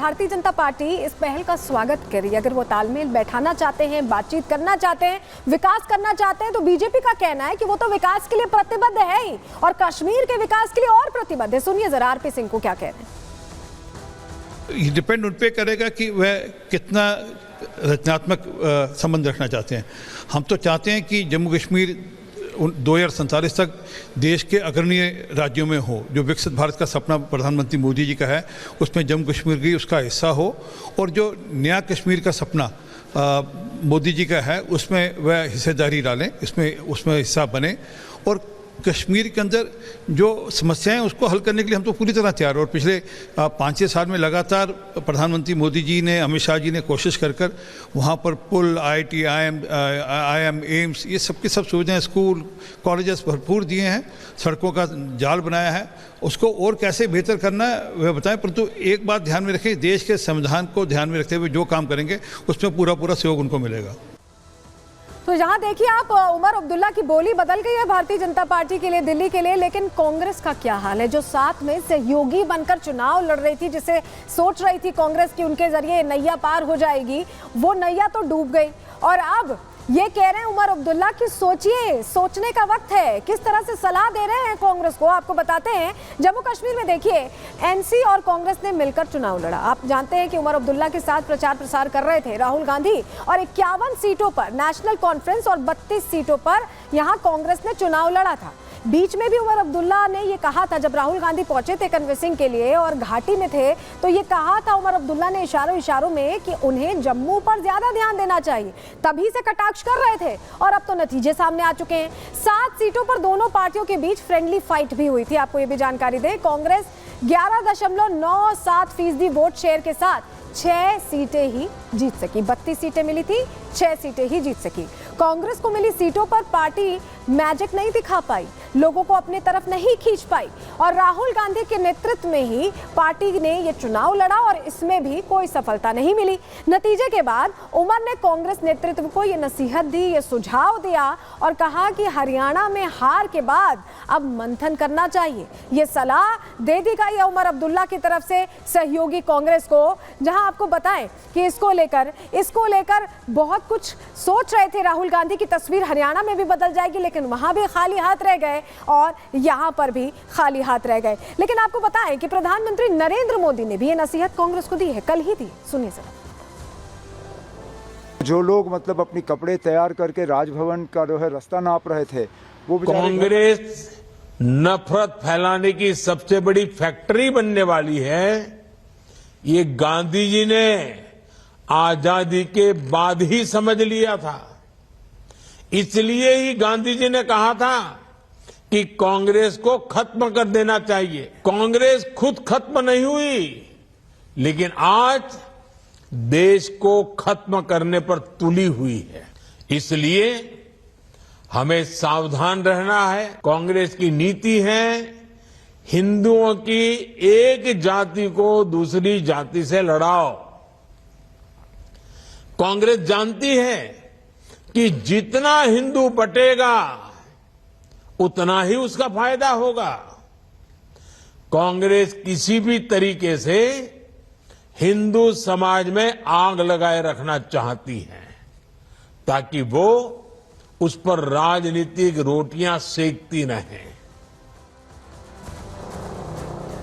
Bharatiya Janata party इस पहल का स्वागत कर रही है। अगर वो तालमेल बैठाना चाहते हैं, बातचीत करना चाहते हैं, विकास करना चाहते हैं, तो बीजेपी का कहना है कि वो तो विकास के लिए प्रतिबद्ध है ही और कश्मीर के विकास के लिए और प्रतिबद्ध है। सुनिए जरा आरपी सिंह को क्या कह रहे हैं। ये डिपेंड उन पे करेगा कि वह कितना रचनात्मक संबंध रखना चाहते हैं। हम तो चाहते हैं कि जम्मू कश्मीर 2047 तक देश के अग्रणीय राज्यों में हो। जो विकसित भारत का सपना प्रधानमंत्री मोदी जी का है, उसमें जम्मू कश्मीर भी उसका हिस्सा हो, और जो नया कश्मीर का सपना मोदी जी का है उसमें वह हिस्सेदारी डालें, उसमें हिस्सा बने। और कश्मीर के अंदर जो समस्याएं उसको हल करने के लिए हम तो पूरी तरह तैयार हैं। और पिछले 5-6 साल में लगातार प्रधानमंत्री मोदी जी ने, अमित शाह जी ने कोशिश कर वहाँ पर पुल, IIT, IIM, एम्स, ये सब की सब सुविधाएं, स्कूल, कॉलेजेस भरपूर दिए हैं, सड़कों का जाल बनाया है। उसको और कैसे बेहतर करना है वह बताएं, परंतु एक बात ध्यान में रखें, देश के संविधान को ध्यान में रखते हुए जो काम करेंगे उसमें पूरा सहयोग उनको मिलेगा। तो यहाँ देखिए आप, उमर अब्दुल्ला की बोली बदल गई है भारतीय जनता पार्टी के लिए, दिल्ली के लिए। लेकिन कांग्रेस का क्या हाल है, जो साथ में सहयोगी बनकर चुनाव लड़ रही थी, जिसे सोच रही थी कांग्रेस की उनके जरिए नैया पार हो जाएगी, वो नैया तो डूब गई। और अब ये कह रहे हैं उमर अब्दुल्ला कि सोचिए, सोचने का वक्त है। किस तरह से सलाह दे रहे हैं कांग्रेस को, आपको बताते हैं। जम्मू कश्मीर में देखिए, एनसी और कांग्रेस ने मिलकर चुनाव लड़ा। आप जानते हैं कि उमर अब्दुल्ला के साथ प्रचार प्रसार कर रहे थे राहुल गांधी, और 51 सीटों पर नेशनल कॉन्फ्रेंस और 32 सीटों पर यहां कांग्रेस ने चुनाव लड़ा था। बीच में भी उमर अब्दुल्ला ने ये कहा था, जब राहुल गांधी पहुंचे थे कन्विंसिंग के लिए और घाटी में थे, तो ये कहा था उमर अब्दुल्ला ने इशारों में कि उन्हें जम्मू पर ज्यादा ध्यान देना चाहिए। तभी से कटाक्ष कर रहे थे और अब तो नतीजे सामने आ चुके हैं। 7 सीटों पर दोनों पार्टियों के बीच फ्रेंडली फाइट भी हुई थी। आपको ये भी जानकारी दें, कांग्रेस 11.97% वोट शेयर के साथ 6 सीटें ही जीत सकी। 32 सीटें मिली थी, 6 सीटें ही जीत सकी। कांग्रेस को मिली सीटों पर पार्टी मैजिक नहीं दिखा पाई, लोगों को अपनी तरफ नहीं खींच पाई, और राहुल गांधी के नेतृत्व में ही पार्टी ने ये चुनाव लड़ा और इसमें भी कोई सफलता नहीं मिली। नतीजे के बाद उमर ने कांग्रेस नेतृत्व को ये नसीहत दी, ये सुझाव दिया और कहा कि हरियाणा में हार के बाद अब मंथन करना चाहिए। ये सलाह दे दी गई उमर अब्दुल्ला की तरफ से सहयोगी कांग्रेस को, जहां आपको बताएं कि इसको लेकर बहुत कुछ सोच रहे थे राहुल गांधी की तस्वीर हरियाणा में भी बदल जाएगी, लेकिन वहां भी खाली हाथ रह गए और यहां पर भी खाली हाथ रह गए। लेकिन आपको बताएं कि प्रधानमंत्री नरेंद्र मोदी ने भी ये नसीहत कांग्रेस को दी है, कल ही दी। सुनिए सर। जो लोग मतलब अपनी कपड़े तैयार करके राजभवन का जो है रास्ता नाप रहे थे, वो कांग्रेस नफरत फैलाने की सबसे बड़ी फैक्ट्री बनने वाली है। ये गांधी जी ने आजादी के बाद ही समझ लिया था। इसलिए ही गांधी जी ने कहा था कि कांग्रेस को खत्म कर देना चाहिए। कांग्रेस खुद खत्म नहीं हुई, लेकिन आज देश को खत्म करने पर तुली हुई है। इसलिए हमें सावधान रहना है। कांग्रेस की नीति है हिंदुओं की एक जाति को दूसरी जाति से लड़ाओ। कांग्रेस जानती है कि जितना हिंदू बटेगा उतना ही उसका फायदा होगा। कांग्रेस किसी भी तरीके से हिंदू समाज में आग लगाए रखना चाहती है, ताकि वो उस पर राजनीतिक रोटियां सेकती रहें।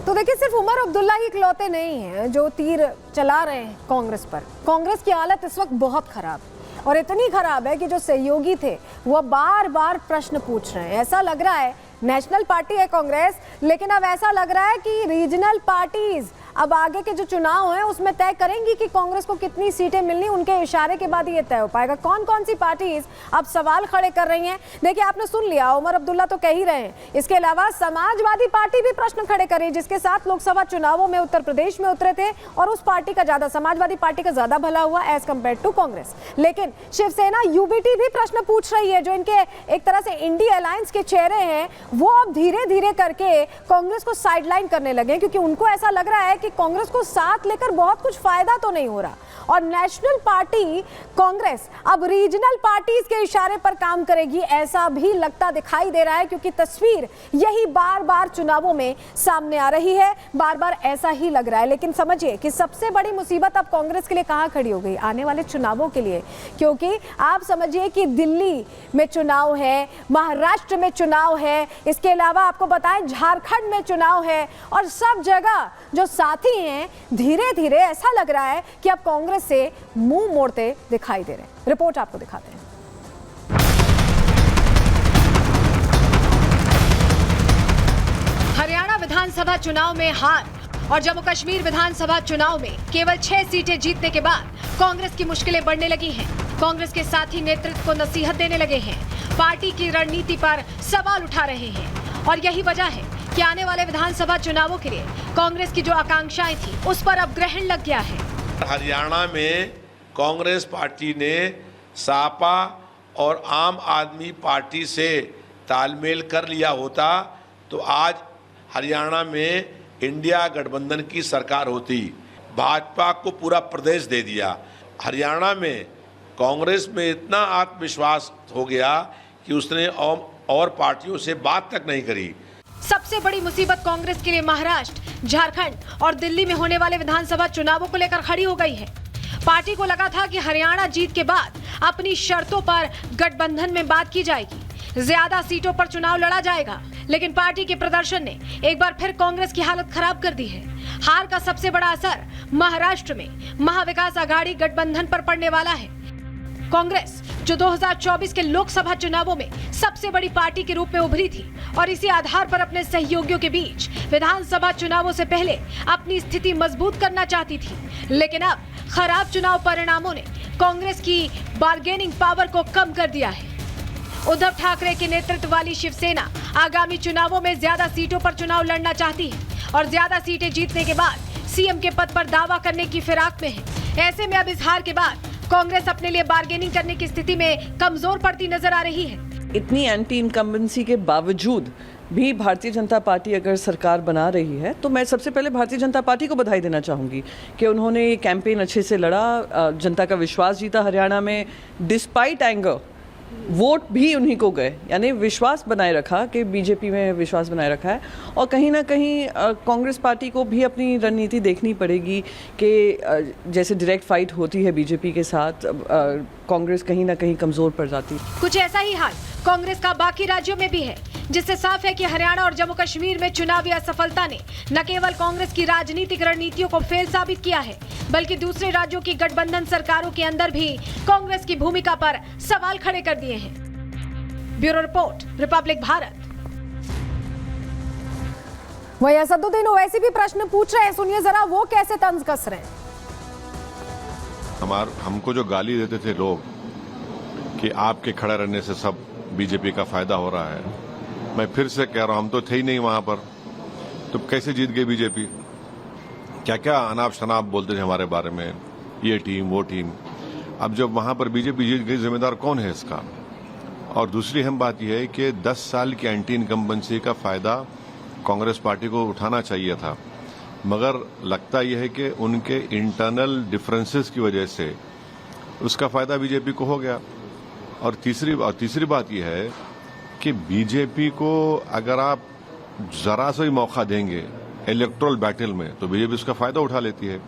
तो देखिए, सिर्फ उमर अब्दुल्ला ही इकलौते नहीं हैं जो तीर चला रहे हैं कांग्रेस पर। कांग्रेस की हालत इस वक्त बहुत खराब है, और इतनी खराब है कि जो सहयोगी थे वो बार बार प्रश्न पूछ रहे हैं। ऐसा लग रहा है नेशनल पार्टी है कांग्रेस, लेकिन अब ऐसा लग रहा है कि रीजनल पार्टीज अब आगे के जो चुनाव हैं उसमें तय करेंगी कि कांग्रेस को कितनी सीटें मिलनी। उनके इशारे के बाद ये तय हो पाएगा। कौन कौन सी पार्टीज अब सवाल खड़े कर रही हैं, देखिए आपने सुन लिया, उमर अब्दुल्ला तो कह ही रहे हैं। इसके अलावा समाजवादी पार्टी भी प्रश्न खड़े कर रही है, जिसके साथ लोकसभा चुनावों में उत्तर प्रदेश में उतरे थे, और उस पार्टी का ज्यादा, समाजवादी पार्टी का ज्यादा भला हुआ एज कम्पेयर टू कांग्रेस। लेकिन शिवसेना UBT भी प्रश्न पूछ रही है, जो इनके एक तरह से इंडिया अलायंस के चेहरे हैं, वो अब धीरे धीरे करके कांग्रेस को साइडलाइन करने लगे, क्योंकि उनको ऐसा लग रहा है कि कांग्रेस को साथ लेकर बहुत कुछ फायदा तो नहीं हो रहा। और नेशनल पार्टी कांग्रेस अब रीजनल पार्टीज के इशारे पर काम करेगी, ऐसा भी लगता दिखाई दे रहा है, क्योंकि तस्वीर यही बार बार चुनावों में सामने आ रही है, बार बार ऐसा ही लग रहा है। लेकिन समझिए कि सबसे बड़ी मुसीबत अब कांग्रेस के लिए कहां खड़ी हो गई, आने वाले चुनावों के लिए, क्योंकि आप समझिए कि दिल्ली में चुनाव है, महाराष्ट्र में चुनाव है, इसके अलावा आपको बताएं झारखंड में चुनाव है, और सब जगह जो साथी हैं धीरे धीरे ऐसा लग रहा है कि अब कांग्रेस से मुंह मोड़ते दिखाई दे रहे हैं। रिपोर्ट आपको दिखाते हैं। हरियाणा विधानसभा चुनाव में हार और जम्मू कश्मीर विधानसभा चुनाव में केवल 6 सीटें जीतने के बाद कांग्रेस की मुश्किलें बढ़ने लगी हैं। कांग्रेस के साथी नेतृत्व को नसीहत देने लगे हैं, पार्टी की रणनीति पर सवाल उठा रहे हैं, और यही वजह है कि आने वाले विधानसभा चुनावों के लिए कांग्रेस की जो आकांक्षाएं थी उस पर अब ग्रहण लग गया है। हरियाणा में कांग्रेस पार्टी ने सपा और आम आदमी पार्टी से तालमेल कर लिया होता तो आज हरियाणा में इंडिया गठबंधन की सरकार होती। भाजपा को पूरा प्रदेश दे दिया। हरियाणा में कांग्रेस में इतना आत्मविश्वास हो गया कि उसने और पार्टियों से बात तक नहीं करी। सबसे बड़ी मुसीबत कांग्रेस के लिए महाराष्ट्र, झारखंड और दिल्ली में होने वाले विधानसभा चुनावों को लेकर खड़ी हो गई है। पार्टी को लगा था कि हरियाणा जीत के बाद अपनी शर्तों पर गठबंधन में बात की जाएगी, ज्यादा सीटों पर चुनाव लड़ा जाएगा, लेकिन पार्टी के प्रदर्शन ने एक बार फिर कांग्रेस की हालत खराब कर दी है। हार का सबसे बड़ा असर महाराष्ट्र में महाविकास आघाड़ी गठबंधन पर पड़ने वाला है। कांग्रेस जो 2024 के लोकसभा चुनावों में सबसे बड़ी पार्टी के रूप में उभरी थी और इसी आधार पर अपने सहयोगियों के बीच विधानसभा चुनावों से पहले अपनी स्थिति मजबूत करना चाहती थी, लेकिन अब खराब चुनाव परिणामों ने कांग्रेस की बार्गेनिंग पावर को कम कर दिया है। उद्धव ठाकरे के नेतृत्व वाली शिवसेना आगामी चुनावों में ज्यादा सीटों पर चुनाव लड़ना चाहती है और ज्यादा सीटें जीतने के बाद सीएम के पद पर दावा करने की फिराक में है। ऐसे में अब इस हार के बाद कांग्रेस अपने लिए बार्गेनिंग करने की स्थिति में कमजोर पड़ती नजर आ रही है। इतनी एंटी इनकम्बेंसी के बावजूद भी भारतीय जनता पार्टी अगर सरकार बना रही है तो मैं सबसे पहले भारतीय जनता पार्टी को बधाई देना चाहूँगी कि उन्होंने ये कैंपेन अच्छे से लड़ा, जनता का विश्वास जीता हरियाणा में, डिस्पाइट एंगर वोट भी उन्हीं को गए, यानी विश्वास बनाए रखा कि बीजेपी में विश्वास बनाए रखा है। और कहीं ना कहीं कांग्रेस पार्टी को भी अपनी रणनीति देखनी पड़ेगी कि जैसे डायरेक्ट फाइट होती है बीजेपी के साथ, कांग्रेस कहीं ना कहीं कमज़ोर पड़ जाती है। कुछ ऐसा ही हाल कांग्रेस का बाकी राज्यों में भी है, जिससे साफ है कि हरियाणा और जम्मू कश्मीर में चुनावी असफलता ने न केवल कांग्रेस की राजनीतिक रणनीतियों को फेल साबित किया है, बल्कि दूसरे राज्यों की गठबंधन सरकारों के अंदर भी कांग्रेस की भूमिका पर सवाल खड़े कर दिए हैं। Bureau report, Republic Bharat. वही असदुद्दीन ओवैसी भी प्रश्न पूछ रहे हैं, सुनिए जरा वो कैसे तंज कस रहे हैं। हमको जो गाली देते थे लोग कि आपके खड़े रहने से सब बीजेपी का फायदा हो रहा है, मैं फिर से कह रहा हूं, हम तो थे ही नहीं वहां पर, तो कैसे जीत गई बीजेपी? क्या क्या अनाप शनाप बोलते थे हमारे बारे में, ये टीम वो टीम। अब जब वहां पर बीजेपी जीत गई, जिम्मेदार कौन है इसका? और दूसरी अहम बात यह है कि 10 साल की एंटी इनकम्बेंसी का फायदा कांग्रेस पार्टी को उठाना चाहिए था, मगर लगता यह है कि उनके इंटरनल डिफरेंसेस की वजह से उसका फायदा बीजेपी को हो गया। और तीसरी बात यह है कि बीजेपी को अगर आप जरा सा ही मौका देंगे इलेक्टोरल बैटल में तो बीजेपी उसका फायदा उठा लेती है।